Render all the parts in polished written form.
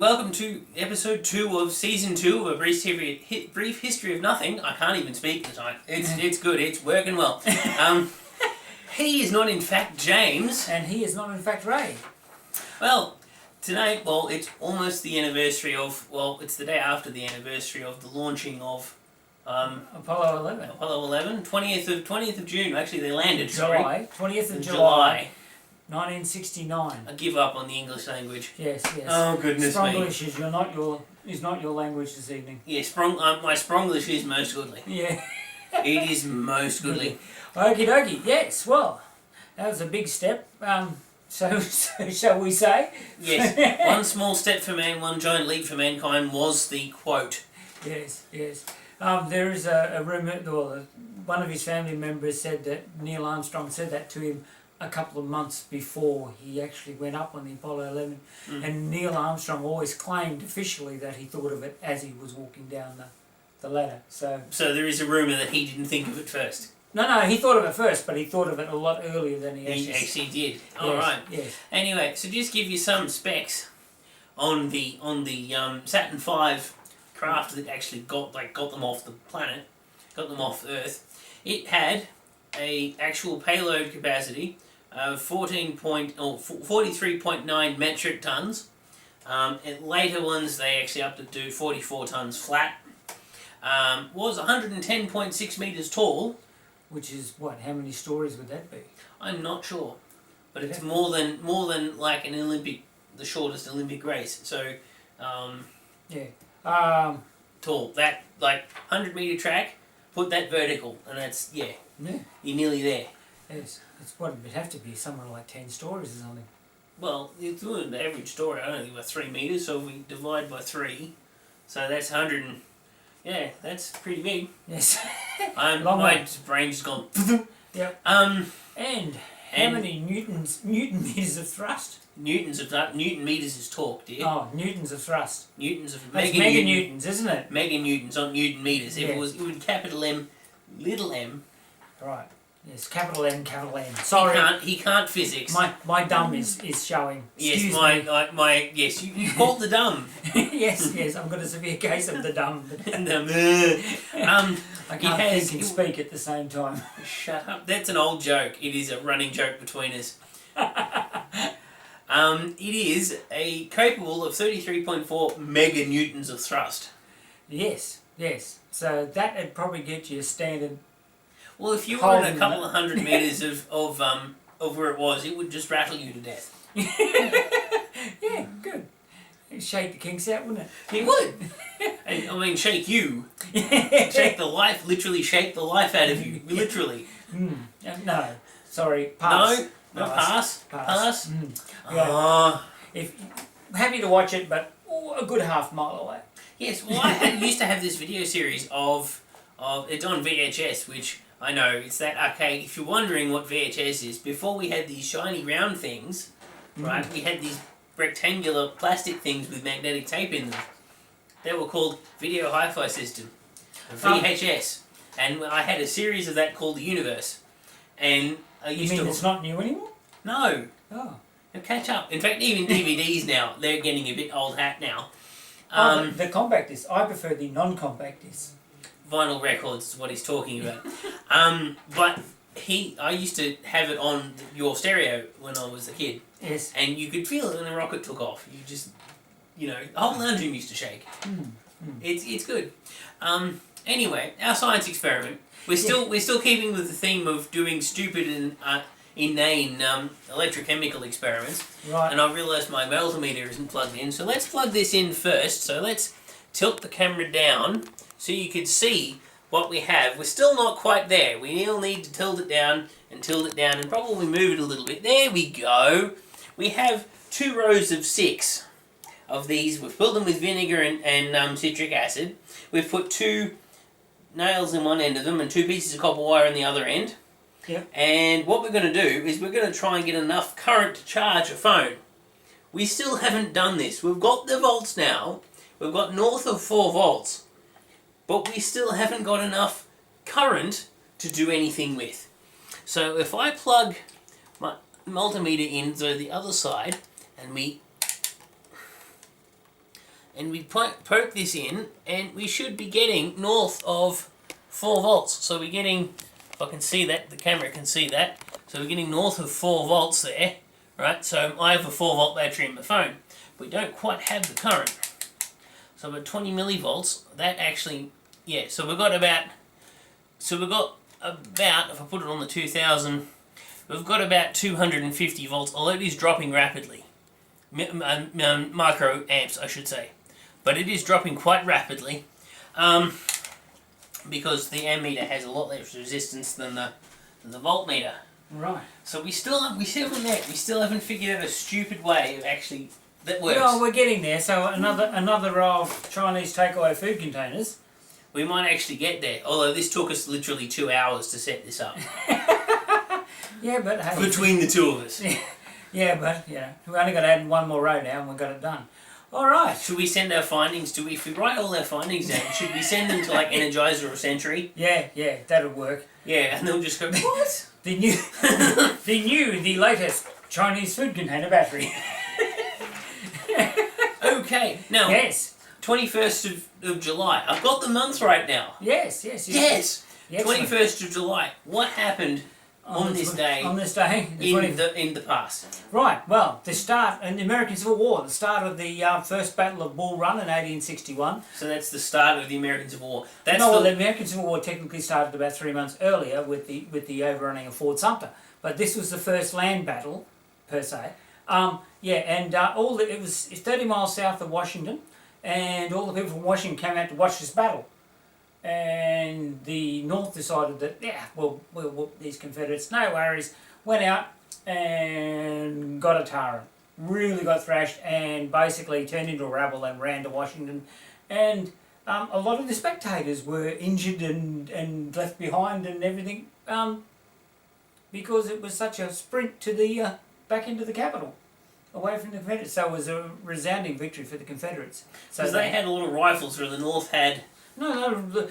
Welcome to episode 2 of season 2 of a brief history of nothing. I can't even speak tonight. It's good. It's working well. He is not in fact James, and he is not in fact Ray. Well, tonight, it's almost the anniversary of. It's the day after the anniversary of the launching of Apollo 11. Apollo 11, 20th of June. Actually, they landed. July, 20th of July. 1969. I give up on the English language. Yes. Oh goodness me. Spronglish is not your language this evening. Yeah, my Spronglish is most goodly. Yeah. It is most goodly. Okie dokie. Yes. Well, that was a big step. So shall we say? Yes. One small step for man, one giant leap for mankind was the quote. Yes. There is a rumour, or one of his family members said that Neil Armstrong said that to him a couple of months before he actually went up on the Apollo 11. And Neil Armstrong always claimed officially that he thought of it as he was walking down the ladder. So there is a rumour that he didn't think of it first. No, he thought of it first, but he thought of it a lot earlier than he actually did. Yes, Alright. Yes. Anyway, so just give you some specs on the Saturn V craft that actually got them off the planet, got them off Earth. It had a actual payload capacity of 43.9 metric tons. At later ones, they actually upped it to 44 tons flat. Was 110.6 meters tall. Which is what? How many stories would that be? I'm not sure, but it's more than like an Olympic, the shortest Olympic race. So, tall. That 100-meter track. Put that vertical, and that's you're nearly there. Yes, it's what it would have to be, somewhere like 10 stories or something. Well, it's doing the average story. I don't think about 3 meters. So if we divide by 3, so that's 100. That's pretty big. Yes. My brain's just gone. Yep. And how many newton meters of thrust? Newton meters is torque, dear. Oh, newtons of thrust. Newtons of meganewtons, isn't it? Meganewtons, not Newton meters. Yes. If it would capital M, little m. Right. Yes, capital M, capital M. Sorry. He can't physics. My dumb is showing. Excuse me. Yes, you called the dumb. yes, I've got a severe case of the dumb. I can't think and speak at the same time. Shut up. That's an old joke. It is a running joke between us. It is capable of 33.4 meganewtons of thrust. Yes. So that would probably get you a standard. Well, if you were in a couple of 100 meters of where it was, it would just rattle you to death. Yeah, good. It'd shake the kinks out, wouldn't it? It would. Shake you. Literally shake the life out of you. Literally. No. Sorry, pass. No, pass. Happy to watch it, but a good half mile away. Yes, well, I used to have this video series of it's on VHS, which I know it's that arcade. If you're wondering what VHS is, before we had these shiny round things, right? We had these rectangular plastic things with magnetic tape in them. They were called Video Hi-Fi System, VHS, and I had a series of that called The Universe. And I used to. It's not new anymore? No. Oh. They'll catch up. In fact, even DVDs now, they're getting a bit old hat now. The compact disc. I prefer the non-compact disc. Vinyl records is what he's talking about. But I used to have it on your stereo when I was a kid. Yes. And you could feel it when the rocket took off. You just, the whole lounge room used to shake. It's good. Anyway, our science experiment. We're still keeping with the theme of doing stupid and inane electrochemical experiments. Right. And I realised my multimeter isn't plugged in, so let's plug this in first. So let's tilt the camera down so you can see what we have. We're still not quite there. We still need to tilt it down and probably move it a little bit. There we go. We have 2 rows of 6 of these. We've filled them with vinegar and citric acid. We've put 2 nails in one end of them and 2 pieces of copper wire in the other end. Yep. And what we're going to do is we're going to try and get enough current to charge a phone. We still haven't done this. We've got the volts now. We've got north of 4 volts. But we still haven't got enough current to do anything with. So if I plug my multimeter in to the other side and we and we poke this in, and we should be getting north of 4 volts. So we're getting, if I can see that, the camera can see that, so we're getting north of 4 volts there, right? So I have a 4 volt battery in my phone. We don't quite have the current. So about 20 millivolts, that actually, yeah, so we've got about, if I put it on the 2000, we've got about 250 volts, although it is dropping rapidly. Micro amps, I should say. But it is dropping quite rapidly, because the ammeter has a lot less resistance than the voltmeter. Right. So we still haven't figured out a stupid way of actually that works. Well, we're getting there. So another of Chinese takeaway food containers. We might actually get there. Although this took us literally 2 hours to set this up. Yeah, but hey. Between the two of us. Yeah, but we only got to add one more row now, and we've got it done. All right. Should we send our findings to? If we write all our findings down, should we send them to like Energizer or Sentry? Yeah, that'll work. Yeah, and they'll just go, what? The latest Chinese food container battery. Okay, now. Yes. 21st of July. I've got the month right now. Yes. 21st of July. What happened on this day? On this day? In the past. Right, well, the start in the American Civil War, the start of the First Battle of Bull Run in 1861. So that's the start of the American Civil War. The American Civil War technically started about 3 months earlier with the overrunning of Fort Sumter, but this was the first land battle, per se. It was 30 miles south of Washington, and all the people from Washington came out to watch this battle. And the North decided that, we'll whoop these Confederates, no worries. Went out and got a Tara. Really got thrashed and basically turned into a rabble and ran to Washington. And a lot of the spectators were injured and left behind and everything, because it was such a sprint to the back into the Capitol, away from the Confederates. So it was a resounding victory for the Confederates. So because they had a lot of rifles, where the North had... The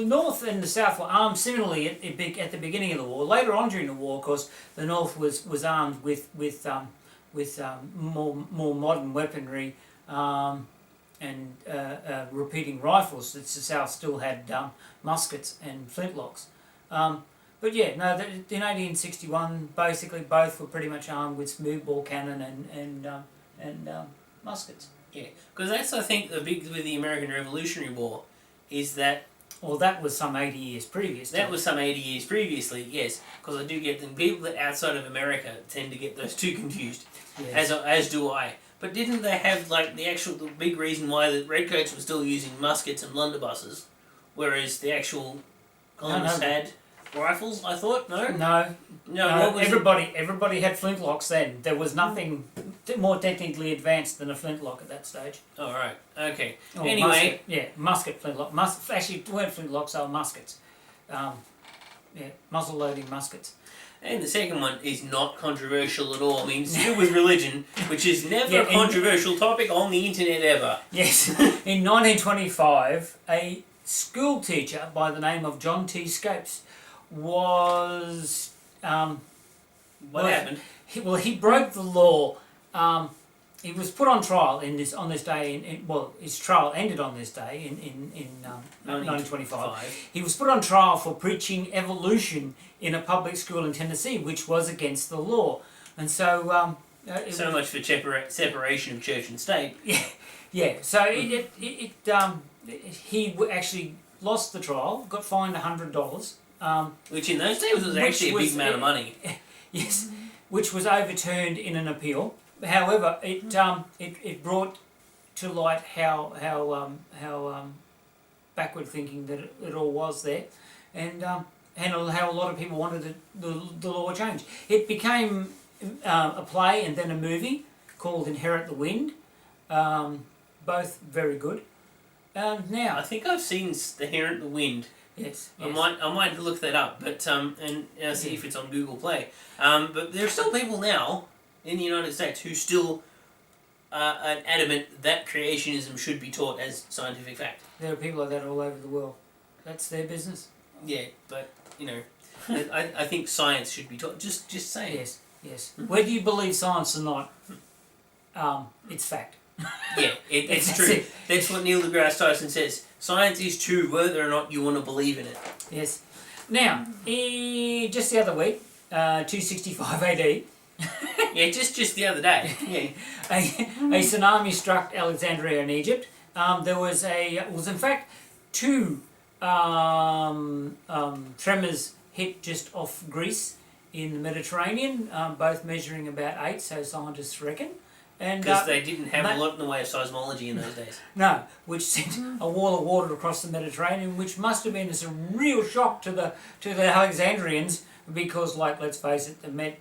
North and the South were armed similarly at the beginning of the war. Later on during the war, of course, the North was armed with more modern weaponry and repeating rifles. The South still had muskets and flintlocks. In 1861, basically both were pretty much armed with smoothbore cannon and muskets. Yeah, because that's, I think, the big with the American Revolutionary War, is that... Well, that was some 80 years previous. That was some 80 years previously, yes, because I do get them. People that outside of America tend to get those two confused, yes. As do I. But didn't they have, like, the big reason why the Redcoats were still using muskets and blunderbusses, whereas the actual colonists had rifles, I thought? No, everybody had flintlocks then. There was nothing more technically advanced than a flintlock at that stage. Oh, right. Okay. Anyway. Musket flintlock. Actually, it weren't flintlocks, they were muskets. Muzzle-loading muskets. And the second one is not controversial at all. I mean, it's to do with religion, which is never a controversial topic on the internet ever. Yes. In 1925, a school teacher by the name of John T. Scapes was... what happened? He broke the law. He was put on trial on this day. His trial ended on this day in 1925. He was put on trial for preaching evolution in a public school in Tennessee, which was against the law. And so... so much for separation of church and state. Yeah. So he actually lost the trial, got fined $100. Which in those days was actually a big amount of money. Yes, which was overturned in an appeal. However, it brought to light how backward thinking that it all was there, and how a lot of people wanted the law changed. It became a play and then a movie called Inherit the Wind, both very good. Now I think I've seen Inherit the Wind. Yes. I might look that up, but and see if it's on Google Play. But there are still people now in the United States who still are adamant that creationism should be taught as scientific fact. There are people like that all over the world. That's their business. Yeah, but I think science should be taught. Just say it. Yes. Whether you believe science or not, it's fact. Yeah, it's true. That's what Neil deGrasse Tyson says. Science is true whether or not you want to believe in it. Yes. Now, just the other week, 265 AD, Yeah, just the other day. Yeah. a tsunami struck Alexandria in Egypt. There was in fact two tremors hit just off Greece in the Mediterranean, both measuring about 8, so scientists reckon. Because they didn't have a lot in the way of seismology in those days. No, which sent a wall of water across the Mediterranean, which must have been a real shock to the Alexandrians, because, like, let's face it, the Med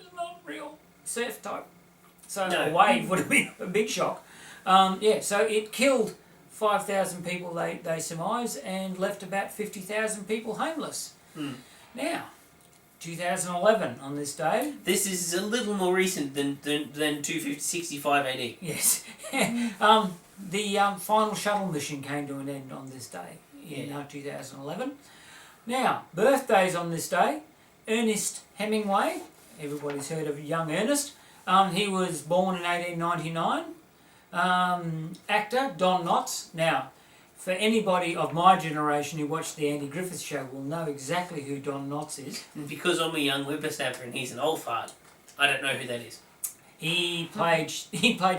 is not real surf type. So No. a wave would have been a big shock. So it killed 5,000 people, they surmise, and left about 50,000 people homeless. Now, 2011 on this day. This is a little more recent than 265 AD. Yes. The final shuttle mission came to an end on this day in 2011. Now, birthdays on this day. Ernest Hemingway. Everybody's heard of young Ernest. He was born in 1899. Actor Don Knotts. Now, for anybody of my generation who watched the Andy Griffith Show will know exactly who Don Knotts is. And because I'm a young whippersnapper and he's an old fart, I don't know who that is. He played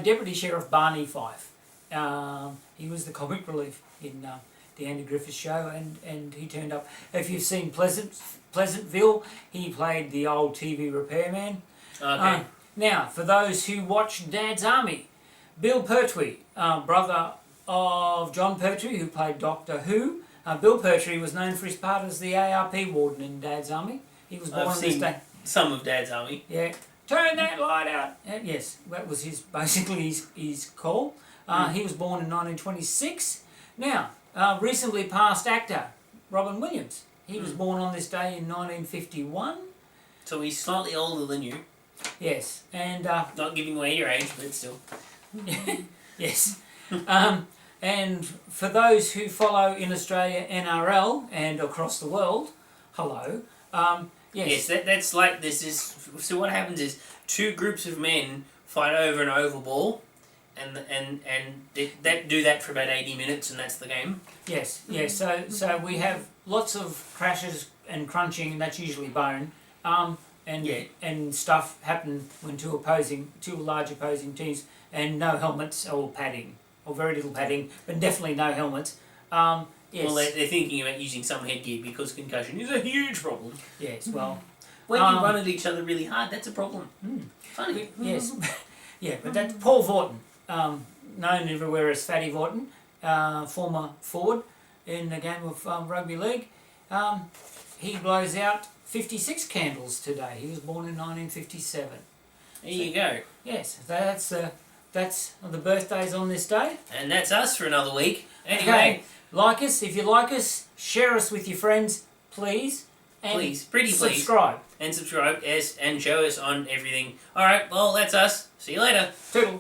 Deputy Sheriff Barney Fife. He was the comic relief in the Andy Griffith Show, and he turned up. If you've seen Pleasantville, he played the old TV repairman. Okay. Now, for those who watched Dad's Army, Bill Pertwee, brother of John Pertwee, who played Doctor Who. Bill Pertwee was known for his part as the ARP warden in Dad's Army. He was born on this day. Some of Dad's Army. Yeah. Turn that light out. Yes, that was basically his call. He was born in 1926. Now, recently passed actor Robin Williams. He was born on this day in 1951. So he's slightly older than you. Yes, and not giving away your age, but still. Yes. And for those who follow in Australia NRL and across the world, hello. Yes. That's like this is. So what happens is two groups of men fight over an oval ball, and they do that for about 80 minutes, and that's the game. Yes. So we have lots of crashes and crunching, and that's usually bone. And stuff happen when two large opposing teams, and no helmets or padding, or very little padding, but definitely no helmets. Yes. Well, they're thinking about using some headgear because concussion is a huge problem. Yes, well... When you run at each other really hard, that's a problem. Funny. Yes. Yeah, but that's Paul Vaughton, known everywhere as Fatty Vaughton, former forward in the game of rugby league. He blows out 56 candles today. He was born in 1957. There you go. Yes, that's the birthdays on this day. And that's us for another week. Anyway. Okay, like us. If you like us, share us with your friends, please. And please. Subscribe. And subscribe and show us on everything. Alright, well, that's us. See you later. Toodle.